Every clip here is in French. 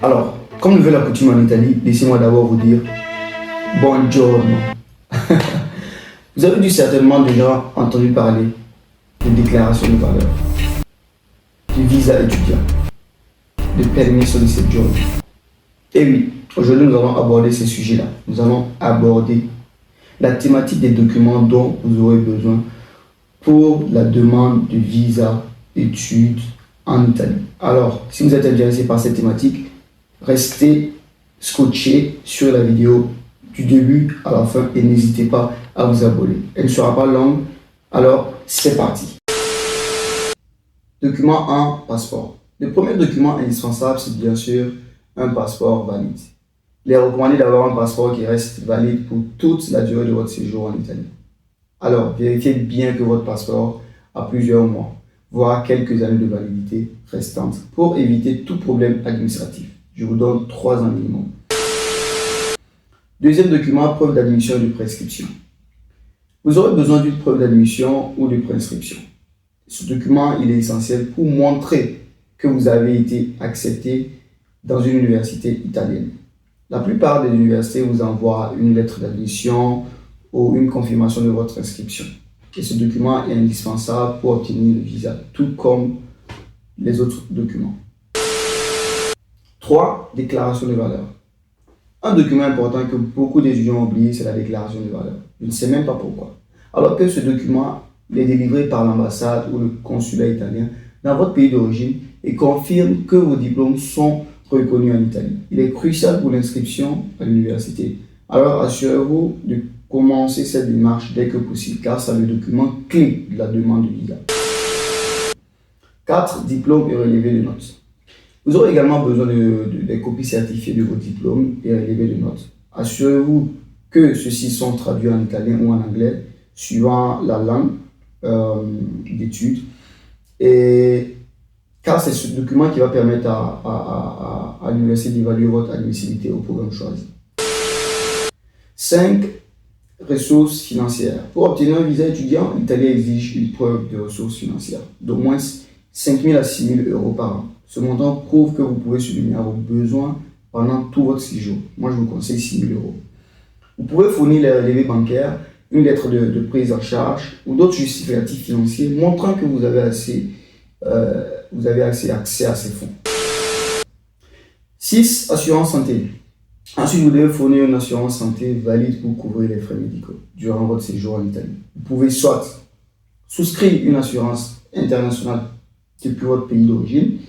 Alors, comme nous veut la coutume en Italie, laissez-moi d'abord vous dire buongiorno. Vous avez dû certainement déjà entendu parler de déclaration de valeur, de visa étudiant, de permis soggiorno. Et oui, aujourd'hui nous allons aborder ces sujets-là. Nous allons aborder la thématique des documents dont vous aurez besoin pour la demande de visa études en Italie. Alors, si vous êtes intéressé par cette thématique, restez scotché sur la vidéo du début à la fin et n'hésitez pas à vous abonner. Elle ne sera pas longue, alors c'est parti. Document 1, passeport. Le premier document indispensable, c'est bien sûr un passeport valide. Il est recommandé d'avoir un passeport qui reste valide pour toute la durée de votre séjour en Italie. Alors, vérifiez bien que votre passeport a plusieurs mois, voire quelques années de validité restantes pour éviter tout problème administratif. Je vous donne 3 ans minimum. Deuxième document, preuve d'admission et de prescription. Vous aurez besoin d'une preuve d'admission ou de prescription. Ce document, il est essentiel pour montrer que vous avez été accepté dans une université italienne. La plupart des universités vous envoient une lettre d'admission ou une confirmation de votre inscription. Et ce document est indispensable pour obtenir le visa, tout comme les autres documents. 3. Déclaration de valeur. Un document important que beaucoup d'étudiants oublient, c'est la déclaration de valeur. Je ne sais même pas pourquoi. Alors que ce document est délivré par l'ambassade ou le consulat italien dans votre pays d'origine et confirme que vos diplômes sont reconnus en Italie. Il est crucial pour l'inscription à l'université. Alors assurez-vous de commencer cette démarche dès que possible car c'est le document clé de la demande de visa. 4. Diplôme et relevé de notes. Vous aurez également besoin des copies certifiées de vos diplômes et relevés de notes. Assurez-vous que ceux-ci sont traduits en italien ou en anglais, suivant la langue d'études. Car c'est ce document qui va permettre à l'université d'évaluer votre admissibilité au programme choisi. 5. Ressources financières. Pour obtenir un visa étudiant, l'Italie exige une preuve de ressources financières d'au moins 5 000 à 6 000 euros par an. Ce montant prouve que vous pouvez subvenir à vos besoins pendant tout votre séjour. Moi, je vous conseille 6 000 euros. Vous pouvez fournir les relevés bancaires, une lettre de prise en charge ou d'autres justificatifs financiers montrant que vous avez accès à ces fonds. 6. Assurance santé. Ensuite, vous devez fournir une assurance santé valide pour couvrir les frais médicaux durant votre séjour en Italie. Vous pouvez soit souscrire une assurance internationale depuis votre pays d'origine,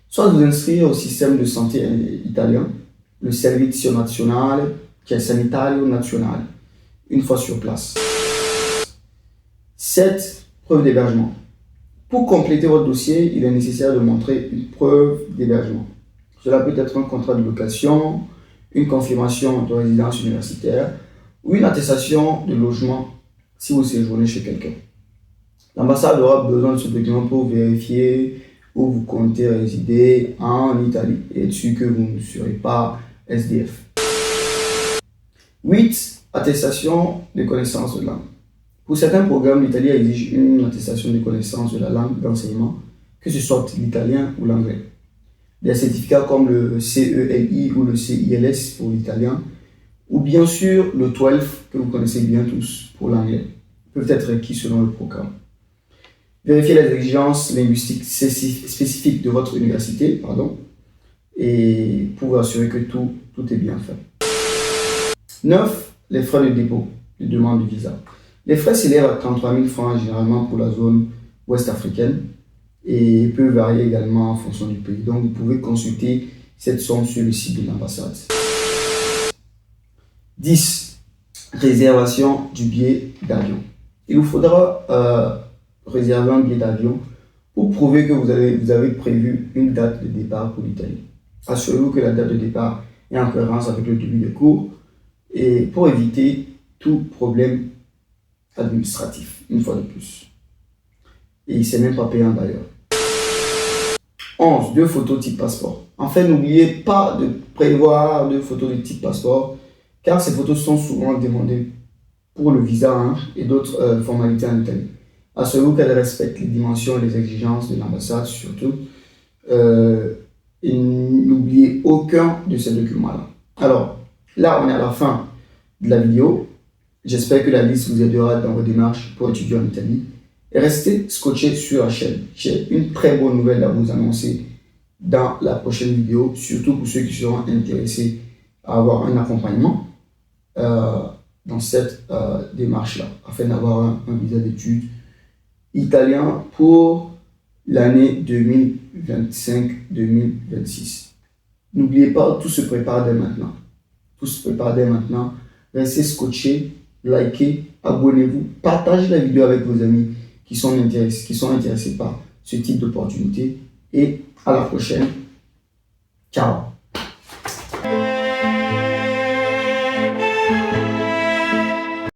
soit vous inscrire au système de santé italien, le Servizio Nazionale, qui est Sanitario Nazionale, une fois sur place. 7. Preuve d'hébergement. Pour compléter votre dossier, il est nécessaire de montrer une preuve d'hébergement. Cela peut être un contrat de location, une confirmation de résidence universitaire ou une attestation de logement si vous séjournez chez quelqu'un. L'ambassade aura besoin de ce document pour vérifier où vous comptez résider en Italie et être sûr que vous ne serez pas SDF. 8. Attestation de connaissance de langue. Pour certains programmes, l'Italie exige une attestation de connaissance de la langue d'enseignement, que ce soit l'italien ou l'anglais. Des certificats comme le CELI ou le CILS pour l'italien, ou bien sûr le TOEFL que vous connaissez bien tous pour l'anglais, peuvent être requis selon le programme. Vérifiez les exigences linguistiques spécifiques de votre université, et pour vous assurer que tout est bien fait. 9. Les frais de dépôt de demande de visa. Les frais s'élèvent à 33 000 francs généralement pour la zone ouest africaine et peuvent varier également en fonction du pays. Donc vous pouvez consulter cette somme sur le site de l'ambassade. 10. Réservation du billet d'avion. Il vous faudra réserver un billet d'avion pour prouver que vous avez prévu une date de départ pour l'Italie. Assurez-vous que la date de départ est en cohérence avec le début des cours et pour éviter tout problème administratif, une fois de plus. Et c'est même pas payant d'ailleurs. 11. 2 photos type passeport. Enfin, n'oubliez pas de prévoir 2 photos de type passeport car ces photos sont souvent demandées pour le visa et d'autres formalités en Italie. Assurez-vous qu'elles respectent les dimensions et les exigences de l'ambassade surtout aucun de ces documents-là. Alors, là, on est à la fin de la vidéo. J'espère que la liste vous aidera dans vos démarches pour étudier en Italie. Et restez scotchés sur la chaîne. J'ai une très bonne nouvelle à vous annoncer dans la prochaine vidéo, surtout pour ceux qui seront intéressés à avoir un accompagnement dans cette démarche-là, afin d'avoir un visa d'études italien pour l'année 2025-2026. N'oubliez pas, tout se prépare dès maintenant. Tout se prépare dès maintenant. Restez scotchés, likez, abonnez-vous, partagez la vidéo avec vos amis qui sont intéressés par ce type d'opportunité. Et à la prochaine. Ciao.